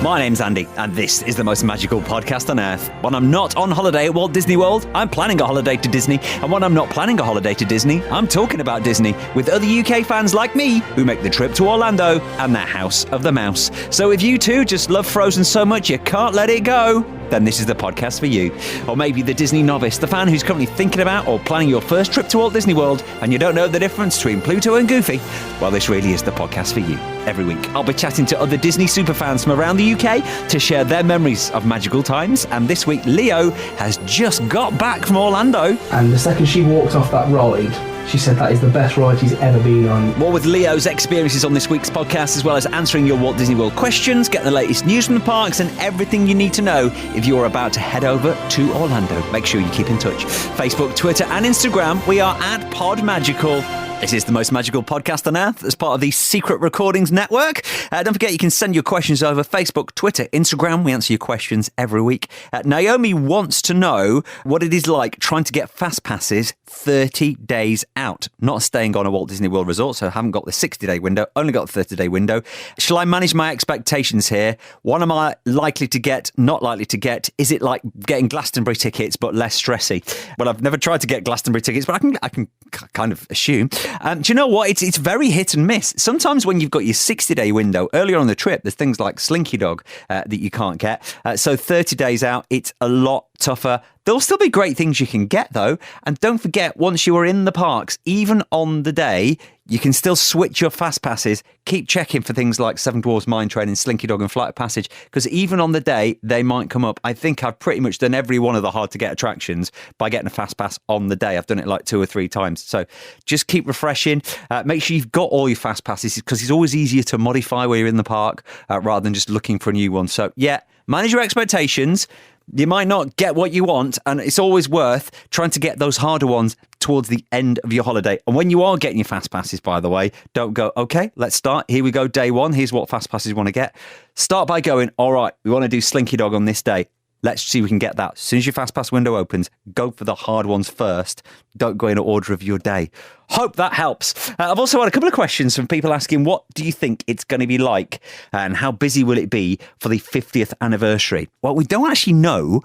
My name's Andy, and this is the most magical podcast on earth. When I'm not on holiday at Walt Disney World, I'm planning a holiday to Disney. And when I'm not planning a holiday to Disney, I'm talking about Disney with other UK fans like me who make the trip to Orlando and their House of the Mouse. So if you too just love Frozen so much you can't let it go, then this is the podcast for you. Or maybe the Disney novice, the fan who's currently thinking about or planning your first trip to Walt Disney World and you don't know the difference between Pluto and Goofy. Well, this really is the podcast for you. Every week, I'll be chatting to other Disney superfans from around the UK to share their memories of magical times. And this week, Leo has just got back from Orlando. And the second she walked off that ride, she said that is the best ride she's ever been on. More with Leo's experiences on this week's podcast, as well as answering your Walt Disney World questions, getting the latest news from the parks, and everything you need to know if you're about to head over to Orlando. Make sure you keep in touch. Facebook, Twitter, and Instagram, we are at PodMagical. This is the most magical podcast on earth as part of the Secret Recordings Network. Don't forget you can send your questions over Facebook, Twitter, Instagram. We answer your questions every week. Naomi wants to know what it is like trying to get fast passes 30 days out. Not staying on a Walt Disney World resort, so I haven't got the 60-day window, only got the 30-day window. Shall I manage my expectations here? What am I likely to get, not likely to get? Is it like getting Glastonbury tickets but less stressy? Well, I've never tried to get Glastonbury tickets, but I can kind of assume. Do you know what? It's very hit and miss. Sometimes when you've got your 60-day window, earlier on the trip, there's things like Slinky Dog that you can't get. So 30 days out, it's a lot tougher. There'll still be great things you can get, though. And don't forget, once you are in the parks, even on the day, you can still switch your fast passes. Keep checking for things like Seven Dwarfs Mine Train and Slinky Dog and Flight of Passage, because even on the day, they might come up. I think I've pretty much done every one of the hard-to-get attractions by getting a fast pass on the day. I've done it like 2 or 3 times. So just keep refreshing. Make sure you've got all your fast passes, because it's always easier to modify where you're in the park rather than just looking for a new one. So, yeah, manage your expectations. You might not get what you want, and it's always worth trying to get those harder ones towards the end of your holiday. And when you are getting your fast passes, by the way, don't go, okay, let's start. Here we go, day one. Here's what fast passes you want to get. Start by going, all right, we want to do Slinky Dog on this day. Let's see if we can get that. As soon as your fast pass window opens, go for the hard ones first. Don't go in order of your day. Hope that helps. I've also had a couple of questions from people asking, what do you think it's going to be like and how busy will it be for the 50th anniversary? Well, we don't actually know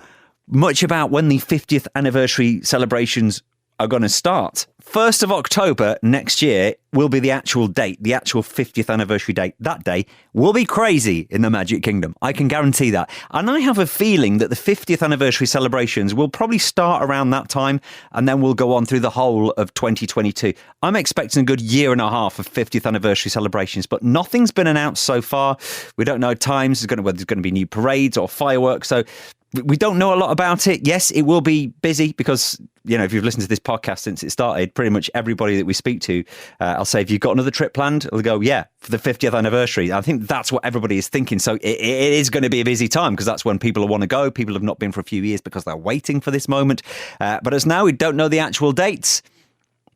much about when the 50th anniversary celebrations are going to start. 1st of October next year will be the actual date, the actual 50th anniversary date. That day will be crazy in the Magic Kingdom. I can guarantee that. And I have a feeling that the 50th anniversary celebrations will probably start around that time and then we'll go on through the whole of 2022. I'm expecting a good year and a half of 50th anniversary celebrations, but nothing's been announced so far. We don't know times, whether there's going to be new parades or fireworks. So we don't know a lot about it. Yes, it will be busy because, you know, if you've listened to this podcast since it started, pretty much everybody that we speak to, I'll say, if you've got another trip planned, they'll go, yeah, for the 50th anniversary. I think that's what everybody is thinking. So it is going to be a busy time because that's when people want to go. People have not been for a few years because they're waiting for this moment. But as now, we don't know the actual dates.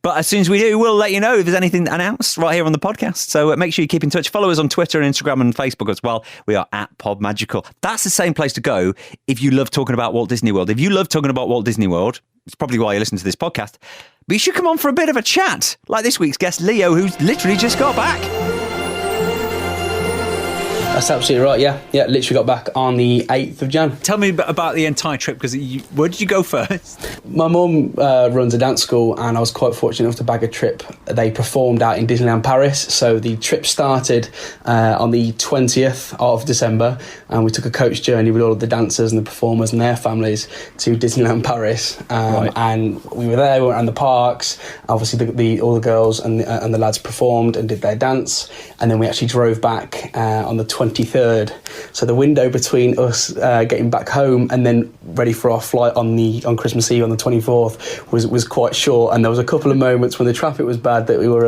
But as soon as we do, we'll let you know if there's anything announced right here on the podcast. So make sure you keep in touch. Follow us on Twitter and Instagram and Facebook as well. We are at PodMagical. That's the same place to go if you love talking about Walt Disney World. If you love talking about Walt Disney World, it's probably why you listen to this podcast. But you should come on for a bit of a chat, like this week's guest, Leo, who's literally just got back. That's absolutely right, yeah. Yeah, literally got back on the 8th of Jan. Tell me about the entire trip, because where did you go first? My mum runs a dance school, and I was quite fortunate enough to bag a trip. They performed out in Disneyland Paris, so the trip started on the 20th of December, and we took a coach journey with all of the dancers and the performers and their families to Disneyland Paris. Right. And we were there, we went around the parks. Obviously, all the girls and the lads performed and did their dance, and then we actually drove back on the 23rd. So the window between us getting back home and then ready for our flight on Christmas Eve on the 24th was quite short, and there was a couple of moments when the traffic was bad that we were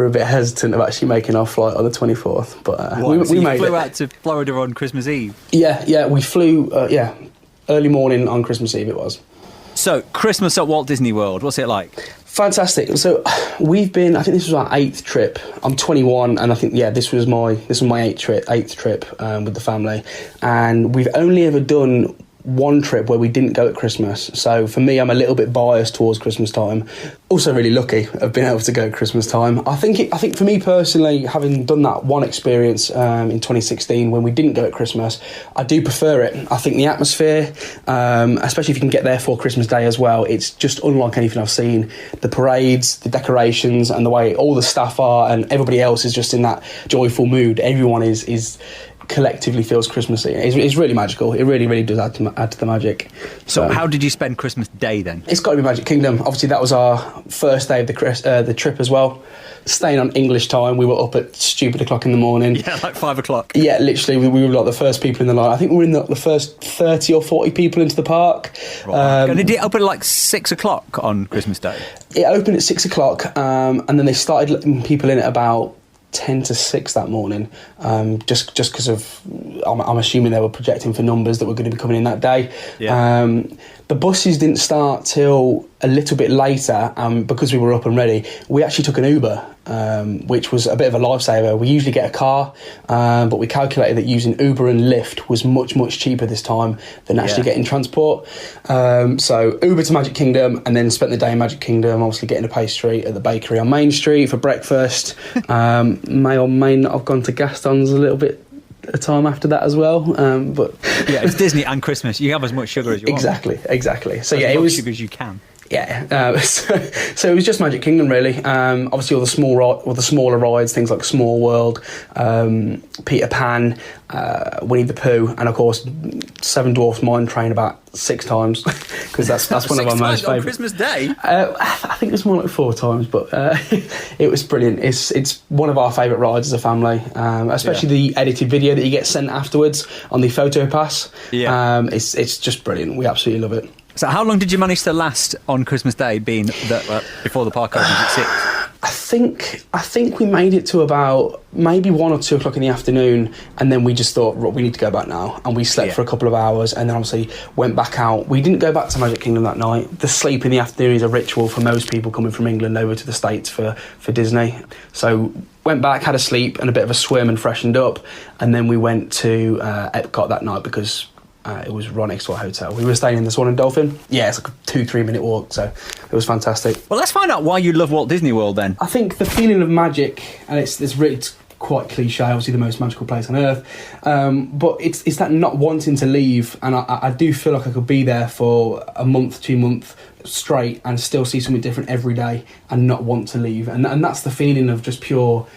a bit hesitant of actually making our flight on the 24th. But we made it. You flew out to Florida on Christmas Eve? Yeah, we flew early morning on Christmas Eve it was. So Christmas at Walt Disney World, what's it like? Fantastic. So we've been, I think this was our 8th trip. I'm 21, and I think, this was my 8th trip with the family. And we've only ever done one trip where we didn't go at Christmas. So for me, I'm a little bit biased towards Christmas time. Also really lucky of being able to go at Christmas time. I think for me personally, having done that one experience in 2016 when we didn't go at Christmas, I do prefer it. I think the atmosphere, especially if you can get there for Christmas Day as well, it's just unlike anything I've seen. The parades, the decorations, and the way all the staff are, and everybody else is just in that joyful mood. Everyone is collectively feels Christmassy. It's really magical. It really, really does add to the magic. So how did you spend Christmas Day then? It's got to be Magic Kingdom. Obviously, that was our first day of the trip as well. Staying on English time, we were up at stupid o'clock in the morning. Yeah, like 5 o'clock. Yeah, literally, we were like the first people in the line. I think we were in the first 30 or 40 people into the park. Right. And did it open at like 6 o'clock on Christmas Day? It opened at 6 o'clock, and then they started letting people in at about 10 to 6 that morning, just because of, I'm assuming they were projecting for numbers that were going to be coming in that day. Yeah. The buses didn't start till a little bit later, because we were up and ready. We actually took an Uber, which was a bit of a lifesaver. We usually get a car, but we calculated that using Uber and Lyft was much, much cheaper this time than actually getting transport. So Uber to Magic Kingdom, and then spent the day in Magic Kingdom, obviously getting a pastry at the bakery on Main Street for breakfast. May or may not have gone to Gaston's a little bit a time after that as well, but yeah, it's Disney and Christmas. You have as much sugar as you want. Exactly. So as it was sugar as you can. Yeah, so it was just Magic Kingdom really. Obviously all the smaller rides, things like Small World, Peter Pan, Winnie the Pooh, and of course Seven Dwarfs Mine Train about 6 times, because that's one of our most favourite. On Christmas Day? I think it's more like 4 times, but it was brilliant. It's one of our favourite rides as a family, especially the edited video that you get sent afterwards on the photo pass. Yeah. It's just brilliant. We absolutely love it. So how long did you manage to last on Christmas Day, being that before the park opens at 6? I think we made it to about maybe 1 or 2 o'clock in the afternoon, and then we just thought, we need to go back now, and we slept for a couple of hours, and then obviously went back out. We didn't go back to Magic Kingdom that night. The sleep in the afternoon is a ritual for most people coming from England over to the States for Disney. So went back, had a sleep and a bit of a swim and freshened up, and then we went to Epcot that night because it was right next to our hotel. We were staying in the Swan and Dolphin. Yeah, it's like a 2-3 minute walk, so it was fantastic. Well, let's find out why you love Walt Disney World then. I think the feeling of magic, and it's quite cliche, obviously the most magical place on earth, but it's that not wanting to leave, and I do feel like I could be there for a month, 2 months straight and still see something different every day and not want to leave, and that's the feeling of just pure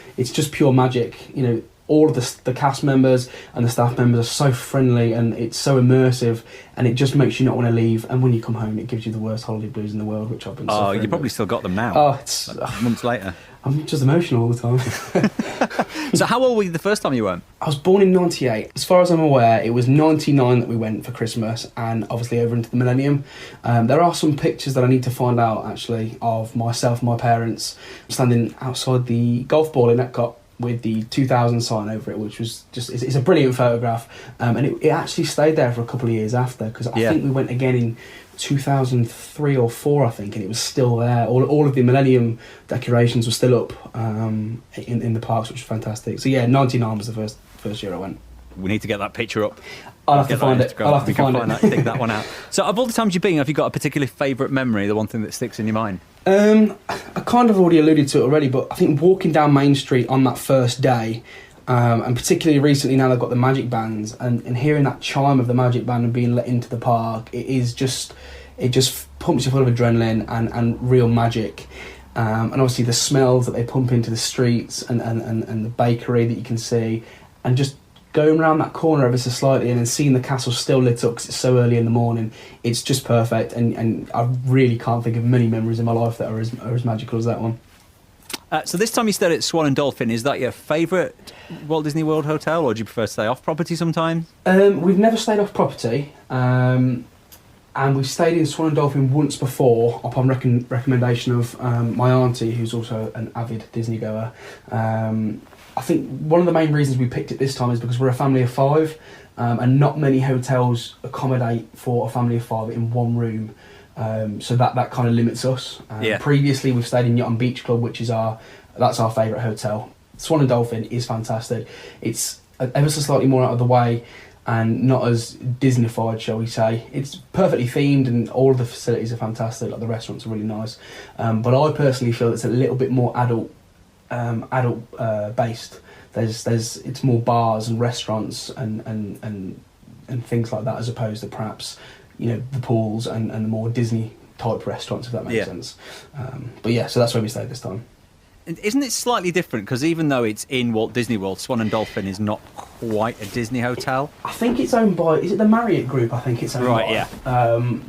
magic. You know, all of the cast members and the staff members are so friendly, and it's so immersive, and it just makes you not want to leave. And when you come home, it gives you the worst holiday blues in the world, which I've been suffering. Oh, you probably still got them now. Oh, it's months later. I'm just emotional all the time. So how old were you the first time you went? I was born in 98. As far as I'm aware, it was 99 that we went for Christmas, and obviously over into the millennium. There are some pictures that I need to find out, actually, of myself and my parents standing outside the golf ball in Epcot with the 2000 sign over it, which was just, it's a brilliant photograph. And it actually stayed there for a couple of years after, because I think we went again in 2003 or 4, I think, and it was still there. All of the Millennium decorations were still up in the parks, which was fantastic. So yeah, 99 was the first year I went. We need to get that picture up. I'll have to find it. Dig that one out. So of all the times you've been, have you got a particular favourite memory, the one thing that sticks in your mind? I kind of already alluded to it already, but I think walking down Main Street on that first day, and particularly recently now they've got the magic bands, and hearing that chime of the magic band and being let into the park, it just pumps you full of adrenaline and real magic. And obviously the smells that they pump into the streets and the bakery that you can see, and just going around that corner ever so slightly and then seeing the castle still lit up because it's so early in the morning, it's just perfect. And I really can't think of many memories in my life that are as magical as that one. So this time you stayed at Swan and Dolphin. Is that your favourite Walt Disney World hotel, or do you prefer to stay off property sometimes? We've never stayed off property, and we've stayed in Swan and Dolphin once before upon recommendation of my auntie, who's also an avid Disney goer. I think one of the main reasons we picked it this time is because we're a family of 5, and not many hotels accommodate for a family of 5 in one room. So that kind of limits us. Previously, we've stayed in Yacht and Beach Club, which is that's our favourite hotel. Swan and Dolphin is fantastic. It's ever so slightly more out of the way, and not as Disneyfied, shall we say. It's perfectly themed and all of the facilities are fantastic, like the restaurants are really nice. But I personally feel it's a little bit more adult based. It's more bars and restaurants and things like that, as opposed to perhaps, you know, the pools and the more Disney type restaurants, if that makes sense. But yeah, so that's where we stayed this time. Isn't it slightly different? Because even though it's in Walt Disney World, Swan and Dolphin is not quite a Disney hotel. I think it's owned by, is it the Marriott Group? I think it's owned by. Right, yeah.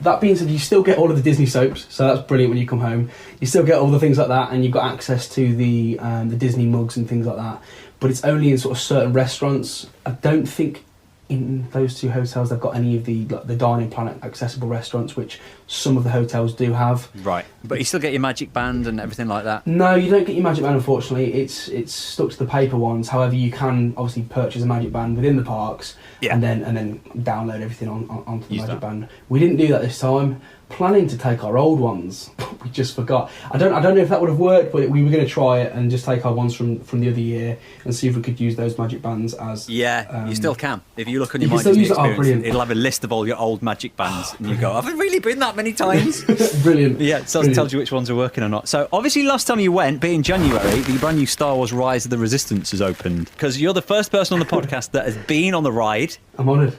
That being said, you still get all of the Disney soaps, so that's brilliant when you come home. You still get all the things like that, and you've got access to the Disney mugs and things like that. But it's only in sort of certain restaurants. I don't think in those two hotels they've got any of the Dining Planet accessible restaurants, which some of the hotels do have. Right, but you still get your Magic Band and everything like that? No, you don't get your Magic Band, unfortunately. It's stuck to the paper ones. However, you can obviously purchase a Magic Band within the parks, and then download everything onto the Magic Band. We didn't do that this time. Planning to take our old ones, we just forgot. I don't know if that would have worked, but we were going to try it and just take our ones from the other year and see if we could use those Magic Bands as. Yeah, you still can. If you look on your My Disney Experience, it'll have a list of all your old Magic Bands, and you go, "Have I really been that many times?" Brilliant. Yeah, it tells you which ones are working or not. So obviously, last time you went, being January, the brand new Star Wars Rise of the Resistance has opened. Because you're the first person on the podcast that has been on the ride. I'm honoured.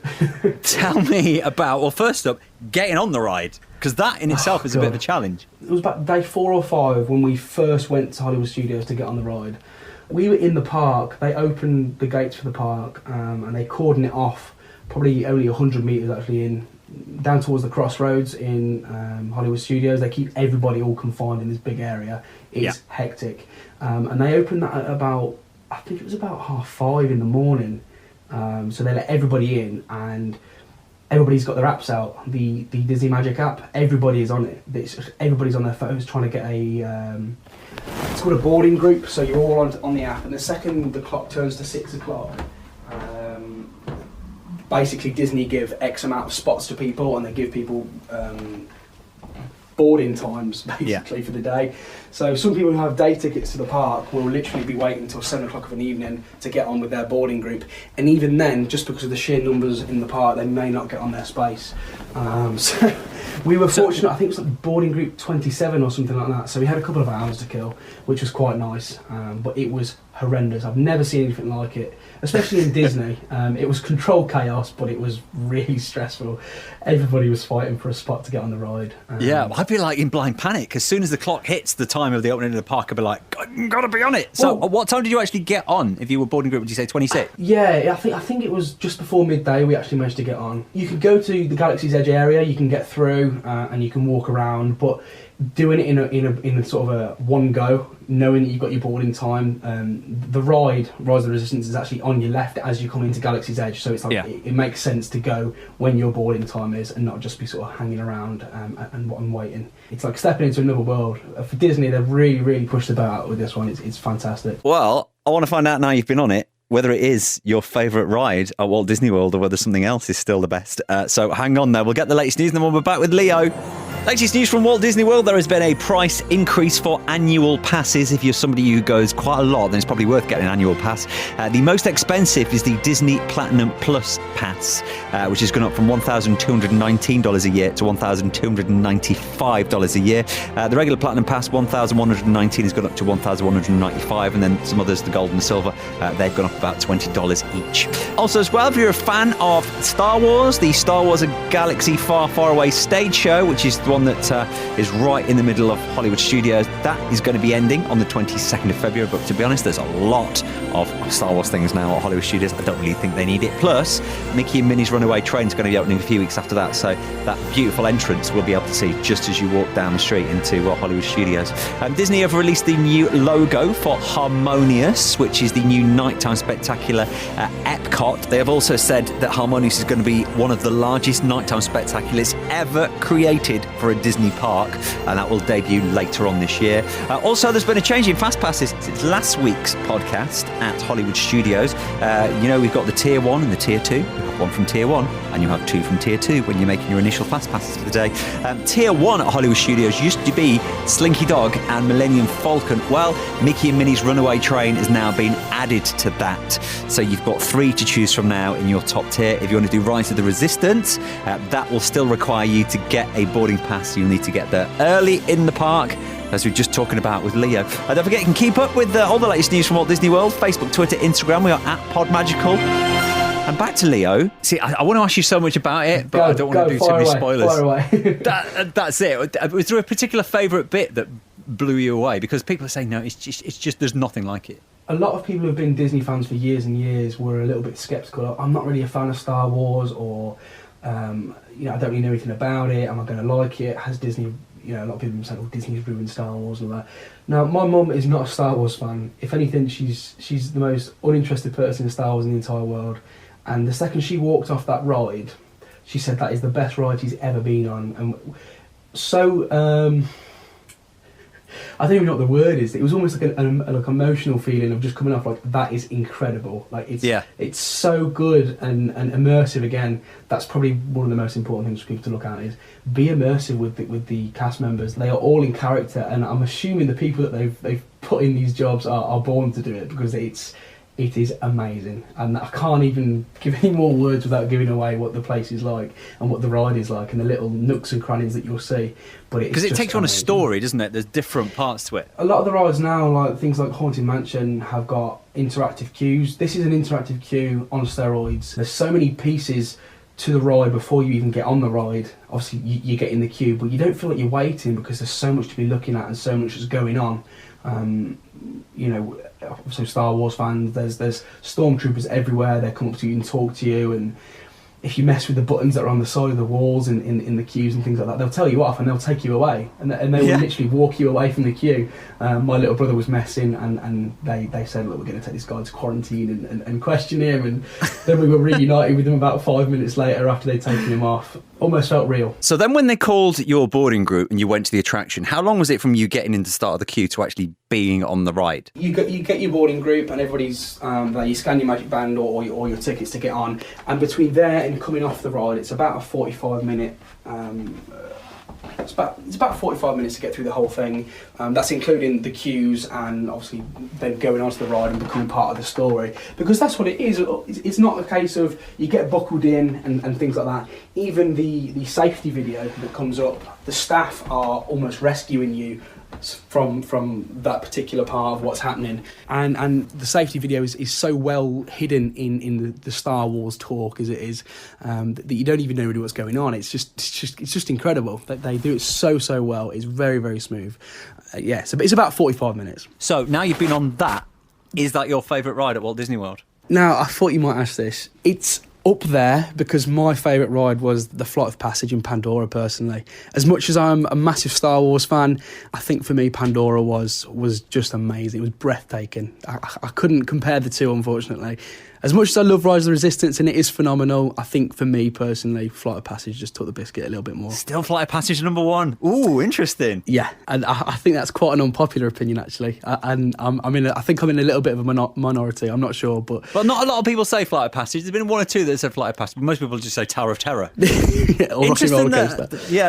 Tell me about, well, first up, getting on the ride. Because that in itself is a bit of a challenge. It was about day 4 or 5 when we first went to Hollywood Studios to get on the ride. We were in the park, they opened the gates for the park, and they cordoned it off, probably only 100 metres actually in, down towards the crossroads in Hollywood Studios. They keep everybody all confined in this big area. It's hectic. And they opened that at about, I think it was about 5:30 in the morning. So they let everybody in, and everybody's got their apps out. The Disney Magic app, everybody is on it. Everybody's on their phones trying to get it's called a boarding group, so you're all on the app, and the second the clock turns to 6 o'clock, basically Disney give X amount of spots to people, and they give people boarding times basically for the day. So some people who have day tickets to the park will literally be waiting until 7 o'clock of an evening to get on with their boarding group, and even then, just because of the sheer numbers in the park, they may not get on their space. So we were fortunate. I think it was like boarding group 27 or something like that, so we had a couple of hours to kill, which was quite nice, but it was horrendous. I've never seen anything like it, especially in Disney. It was controlled chaos, but it was really stressful. Everybody was fighting for a spot to get on the ride. Yeah, I'd be like in blind panic. As soon as the clock hits the time of the opening of the park, I'd be like, gotta be on it. So what time did you actually get on? If you were boarding group, would you say 26? Yeah, I think it was just before midday we actually managed to get on. You could go to the Galaxy's Edge area, you can get through and you can walk around, but doing it in a sort of a one go, knowing that you've got your boarding time, the ride Rise of the Resistance is actually on your left as you come into Galaxy's Edge, so it's like it makes sense to go when your boarding time is and not just be sort of hanging around and waiting. It's like stepping into another world. For Disney, they've really pushed the boat out with this one. It's fantastic. Well, I want to find out now you've been on it, whether it is your favourite ride at Walt Disney World or whether something else is still the best. So hang on there. We'll get the latest news and then we'll be back with Leo. Latest news from Walt Disney World. There has been a price increase for annual passes. If you're somebody who goes quite a lot, then it's probably worth getting an annual pass. The most expensive is the Disney Platinum Plus Pass, which has gone up from $1,219 a year to $1,295 a year. The regular Platinum Pass, $1,119, has gone up to $1,195, and then some others, the Gold and the Silver, they've gone up about $20 each. Also as well, if you're a fan of Star Wars, the Star Wars A Galaxy Far, Far Away stage show, which is the one that is right in the middle of Hollywood Studios, that is going to be ending on the 22nd of February, but to be honest, there's a lot of Star Wars things now at Hollywood Studios. I don't really think they need it. Plus, Mickey and Minnie's Runaway train is going to be opening a few weeks after that, so that beautiful entrance we'll be able to see just as you walk down the street into Hollywood Studios. Disney have released the new logo for Harmonious, which is the new nighttime spectacular at Epcot. They have also said that Harmonious is going to be one of the largest nighttime spectaculars ever created for a Disney park, and that will debut later on this year. Also, there's been a change in fast passes since last week's podcast at Hollywood Studios. We've got the Tier 1 and the Tier 2. You have one from Tier 1 and you have two from Tier 2 when you're making your initial fast passes for the day. Tier 1 at Hollywood Studios used to be Slinky Dog and Millennium Falcon. Well, Mickey and Minnie's Runaway train has now been added to that. So you've got 3 to choose from now in your top tier. If you want to do Rise of the Resistance, that will still require you to get a boarding pass. You'll need to get there early in the park, as we were just talking about with Leo. Don't forget, you can keep up with all the latest news from Walt Disney World, Facebook, Twitter, Instagram. We are at PodMagical. And back to Leo. See, I want to ask you so much about it, but I don't want to do too many spoilers. Fire away. That's it. Was there a particular favourite bit that blew you away? Because people are saying, no, it's just there's nothing like it. A lot of people who have been Disney fans for years and years were a little bit sceptical. I'm not really a fan of Star Wars, or I don't really know anything about it. Am I going to like it? Has Disney... a lot of people have said, "Oh, Disney's ruined Star Wars" and all that. Now, my mum is not a Star Wars fan. If anything, she's the most uninterested person in Star Wars in the entire world. And the second she walked off that ride, she said that is the best ride she's ever been on. And so, I don't even know what the word is. It was almost like an emotional feeling of just coming off like, that is incredible. Like it's so good and immersive. Again, that's probably one of the most important things for people to look at, is be immersive with the cast members. They are all in character, and I'm assuming the people that they've put in these jobs are born to do it, because it is amazing, and I can't even give any more words without giving away what the place is like and what the ride is like and the little nooks and crannies that you'll see. But because it takes on a story, doesn't it? There's different parts to it. A lot of the rides now, like things like Haunted Mansion, have got interactive queues. This is an interactive queue on steroids. There's so many pieces to the ride before you even get on the ride. Obviously, you get in the queue, but you don't feel like you're waiting, because there's so much to be looking at and so much is going on. So Star Wars fans, there's stormtroopers everywhere. They come up to you and talk to you, and if you mess with the buttons that are on the side of the walls in the queues and things like that, they'll tell you off and they'll take you away, and they will literally walk you away from the queue. My little brother was messing, and they said, look, we're going to take this guy to quarantine and question him, and then we were reunited with him about 5 minutes later after they'd taken him off. Almost felt real. So then when they called your boarding group and you went to the attraction, how long was it from you getting in the start of the queue to actually being on the ride? You get your boarding group, and everybody's you scan your magic band or your tickets to get on, and between there and coming off the ride, it's about a 45 minute. It's about 45 minutes to get through the whole thing. That's including the queues and obviously then going onto the ride and becoming part of the story. Because that's what it is. It's not a case of you get buckled in and things like that. Even the safety video that comes up, the staff are almost rescuing you from that particular part of what's happening, and the safety video is so well hidden in the Star Wars talk as it is, that you don't even know really what's going on. It's just incredible that they do it so well. It's very, very smooth. So it's about 45 minutes. So now you've been on that, is that your favourite ride at Walt Disney World? Now, I thought you might ask this. It's up there because my favourite ride was the Flight of Passage in Pandora, personally. As much as I'm a massive Star Wars fan, I think for me Pandora was just amazing. It was breathtaking. I couldn't compare the two, unfortunately. As much as I love Rise of the Resistance and it is phenomenal, I think for me personally, Flight of Passage just took the biscuit a little bit more. Still Flight of Passage number one. Ooh, interesting. Yeah, and I think that's quite an unpopular opinion, actually. I think I'm in a little bit of a minority. I'm not sure, but not a lot of people say Flight of Passage. There's been one or two that said Flight of Passage, but most people just say Tower of Terror. Or interesting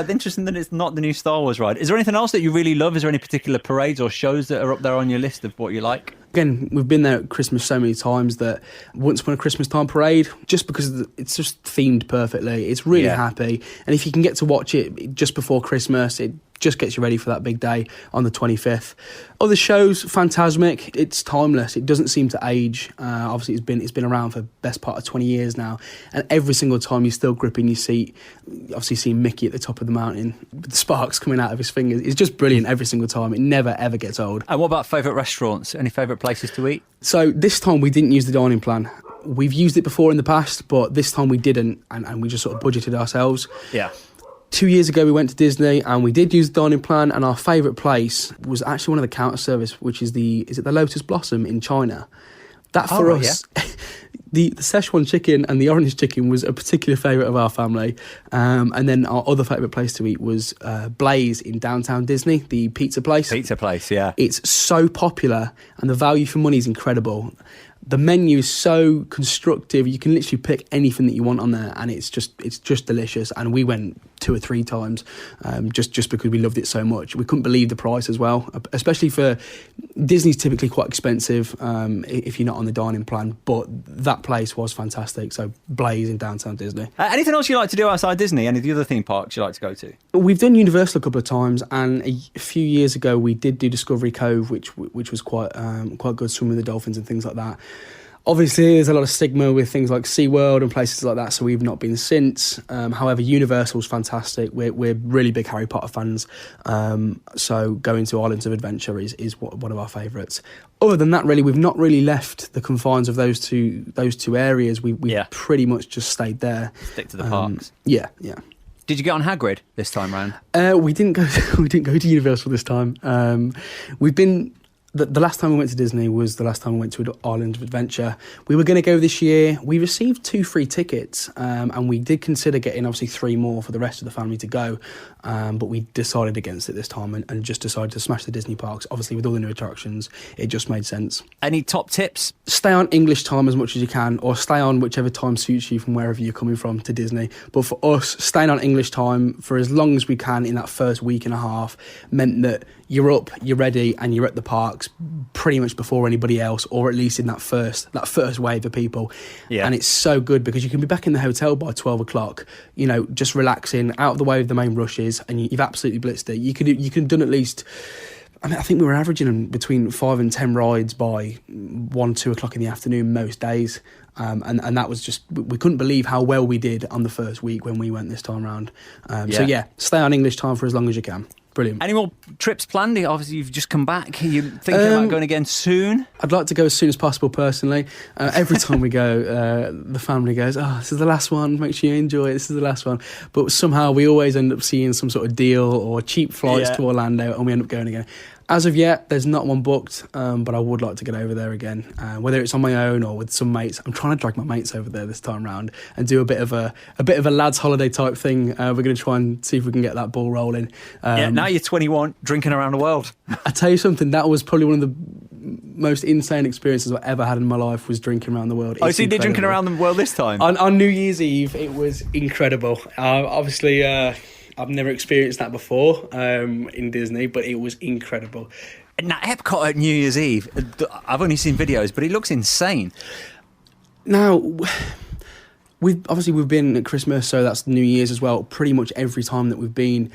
interesting that it's not the new Star Wars ride. Is there anything else that you really love? Is there any particular parades or shows that are up there on your list of what you like? Again, we've been there at Christmas so many times that once upon a Christmas time parade, just because it's just themed perfectly, it's really happy. And if you can get to watch it just before Christmas, it just gets you ready for that big day on the 25th. Other shows, Fantasmic, it's timeless. It doesn't seem to age. Obviously, it's been around for the best part of 20 years now. And every single time you're still gripping your seat, obviously seeing Mickey at the top of the mountain with the sparks coming out of his fingers. It's just brilliant every single time. It never, ever gets old. And what about favourite restaurants? Any favourite places to eat? So this time we didn't use the dining plan. We've used it before in the past, but this time we didn't, and we just sort of budgeted ourselves. Yeah. 2 years ago we went to Disney and we did use the dining plan, and our favourite place was actually one of the counter service, which is the Lotus Blossom in China. That for us, The Szechuan chicken and the orange chicken was a particular favourite of our family. And then our other favourite place to eat was Blaze in downtown Disney, the pizza place. Pizza place, yeah. It's so popular and the value for money is incredible. The menu is so constructive. You can literally pick anything that you want on there, and it's just delicious. And we went 2 or 3 times just because we loved it so much. We couldn't believe the price as well, especially for Disney's typically quite expensive if you're not on the dining plan. But that place was fantastic. So Blaze in downtown Disney. Anything else you like to do outside Disney? Any of the other theme parks you like to go to? We've done Universal a couple of times, and a few years ago we did do Discovery Cove, which was quite good, swimming with the dolphins and things like that. Obviously, there's a lot of stigma with things like SeaWorld and places like that, so we've not been since. However, Universal's fantastic. We're really big Harry Potter fans, so going to Islands of Adventure is one of our favourites. Other than that, really, we've not really left the confines of those two areas. We pretty much just stayed there. Stick to the parks. Yeah. Did you get on Hagrid this time round? We didn't go. We didn't go to Universal this time. We've been. The last time we went to Disney was the last time we went to Island of Adventure. We were going to go this year. We received 2 free tickets, and we did consider getting obviously 3 more for the rest of the family to go, but we decided against it this time and just decided to smash the Disney parks. Obviously, with all the new attractions, it just made sense. Any top tips? Stay on English time as much as you can, or stay on whichever time suits you from wherever you're coming from to Disney. But for us, staying on English time for as long as we can in that first week and a half meant that you're up, you're ready, and you're at the parks pretty much before anybody else, or at least in that first wave of people. Yeah. And it's so good because you can be back in the hotel by 12 o'clock, just relaxing, out of the way of the main rushes, and you've absolutely blitzed it. You could have done at least, I think we were averaging between 5 and 10 rides by 1, 2 o'clock in the afternoon most days. And that was just, we couldn't believe how well we did on the first week when we went this time round. So stay on English time for as long as you can. Brilliant. Any more trips planned? Obviously, you've just come back. Are you thinking about going again soon? I'd like to go as soon as possible, personally. Every time we go, the family goes, this is the last one. Make sure you enjoy it. This is the last one. But somehow we always end up seeing some sort of deal or cheap flights to Orlando, and we end up going again. As of yet, there's not one booked, but I would like to get over there again, whether it's on my own or with some mates. I'm trying to drag my mates over there this time round and do a bit of a lads' holiday type thing. We're going to try and see if we can get that ball rolling. Now you're 21, drinking around the world. I tell you something, that was probably one of the most insane experiences I've ever had in my life, was drinking around the world. So you did drinking around the world this time? On New Year's Eve, it was incredible. Obviously... I've never experienced that before in Disney, but it was incredible. Now, Epcot at New Year's Eve, I've only seen videos, but it looks insane. Now, we've been at Christmas, so that's New Year's as well, pretty much every time that we've been.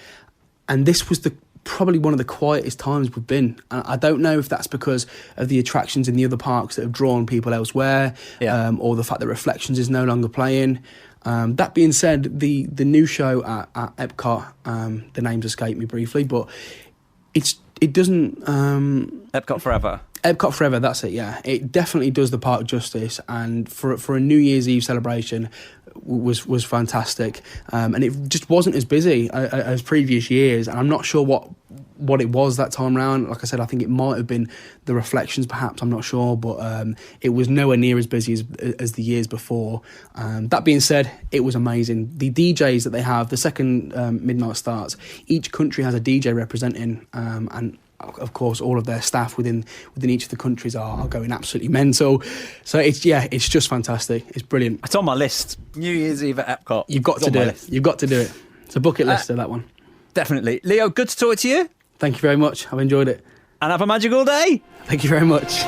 And this was probably one of the quietest times we've been. I don't know if that's because of the attractions in the other parks that have drawn people elsewhere, or the fact that Reflections is no longer playing. That being said, the new show at Epcot, the names escape me briefly, but it doesn't... Epcot Forever. Epcot Forever, that's it, yeah. It definitely does the park justice, and for a New Year's Eve celebration was fantastic. And it just wasn't as busy as previous years, and I'm not sure what it was that time round. Like I said, I think it might have been the Reflections, perhaps, I'm not sure, but it was nowhere near as busy as the years before. That being said, it was amazing. The DJs that they have, the second midnight starts, each country has a DJ representing, and of course all of their staff within each of the countries are going absolutely mental. So it's just fantastic. It's brilliant. It's on my list. New Year's Eve at Epcot. You've got to do it. You've got to do it. It's a bucket list of that one. Definitely. Leo, good to talk to you. Thank you very much. I've enjoyed it. And have a magical day. Thank you very much.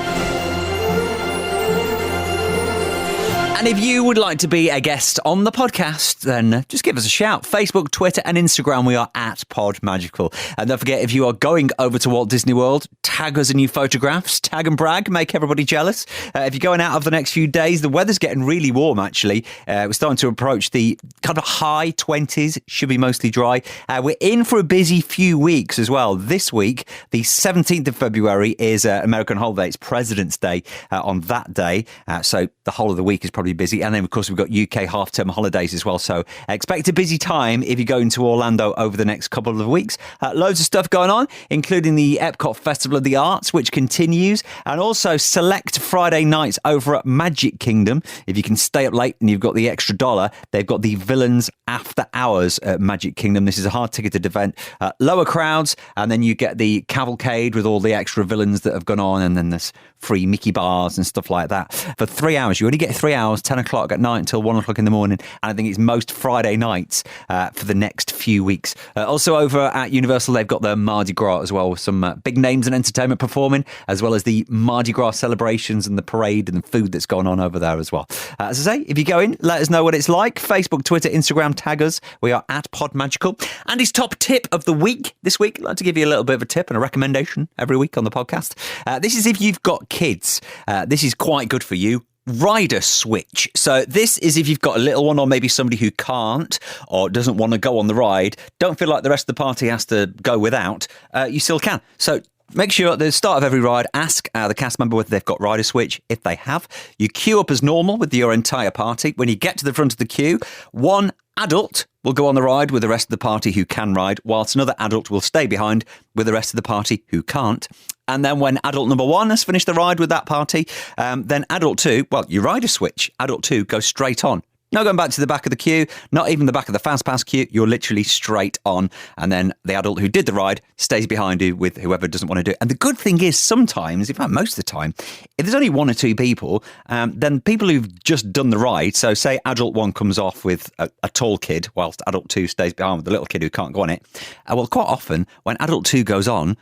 And if you would like to be a guest on the podcast, then just give us a shout. Facebook, Twitter and Instagram, we are at PodMagical. And don't forget, if you are going over to Walt Disney World, tag us in your photographs, tag and brag, make everybody jealous. If you're going out over the next few days, the weather's getting really warm, actually. We're starting to approach the kind of high 20s, should be mostly dry. We're in for a busy few weeks as well. This week, the 17th of February is American holiday. It's President's Day on that day. So the whole of the week is probably incredibly busy. And then, of course, we've got UK half-term holidays as well. So expect a busy time if you're going to Orlando over the next couple of weeks. Loads of stuff going on, including the Epcot Festival of the Arts, which continues, and also select Friday nights over at Magic Kingdom. If you can stay up late and you've got the extra dollar, they've got the Villains After Hours at Magic Kingdom. This is a hard-ticketed event. Lower crowds, and then you get the cavalcade with all the extra villains that have gone on, and then there's free Mickey bars and stuff like that. For 3 hours, you only get 3 hours, 10 o'clock at night until 1 o'clock in the morning, and I think it's most Friday nights for the next few weeks. Also over at Universal, they've got the Mardi Gras as well, with some big names and entertainment performing, as well as the Mardi Gras celebrations and the parade and the food that's going on over there as well. As I say, if you go in, let us know what it's like. Facebook, Twitter, Instagram, tag us. We are at PodMagical. And his top tip of the week this week, I'd like to give you a little bit of a tip and a recommendation every week on the podcast. This is if you've got kids. This is quite good for you. Rider switch. So this is if you've got a little one or maybe somebody who can't or doesn't want to go on the ride, don't feel like the rest of the party has to go without, you still can. So make sure at the start of every ride, ask the cast member whether they've got rider switch. If they have, you queue up as normal with your entire party. When you get to the front of the queue, one adult will go on the ride with the rest of the party who can ride, whilst another adult will stay behind with the rest of the party who can't. And then when adult number 1 has finished the ride with that party, then adult 2, well, you rider switch. Adult 2 goes straight on. No going back to the back of the queue, not even the back of the fast pass queue. You're literally straight on. And then the adult who did the ride stays behind you with whoever doesn't want to do it. And the good thing is sometimes, in fact, most of the time, if there's only 1 or 2 people, then people who've just done the ride, so say adult 1 comes off with a tall kid whilst adult 2 stays behind with the little kid who can't go on it. Well, quite often when adult 2 goes on,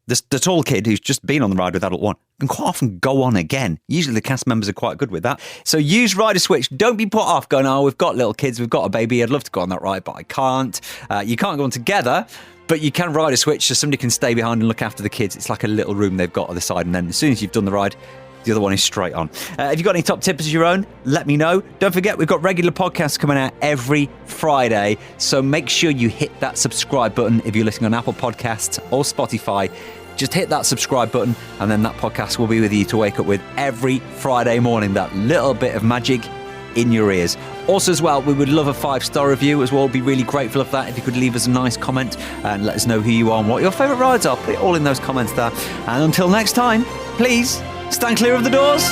the tall kid who's just been on the ride with adult 1 can quite often go on again. Usually the cast members are quite good with that. So use rider switch. Don't be put off going, oh, we've got little kids, we've got a baby, I'd love to go on that ride, but I can't. You can't go on together, but you can rider switch so somebody can stay behind and look after the kids. It's like a little room they've got on the side, and then as soon as you've done the ride, the other one is straight on. If you've got any top tips of your own, let me know. Don't forget, we've got regular podcasts coming out every Friday, so make sure you hit that subscribe button if you're listening on Apple Podcasts or Spotify. Just hit that subscribe button, and then that podcast will be with you to wake up with every Friday morning, that little bit of magic in your ears. Also as well, we would love a 5-star review as well. Be really grateful of that if you could leave us a nice comment and let us know who you are and what your favourite rides are. Put it all in those comments there. And until next time, please stand clear of the doors.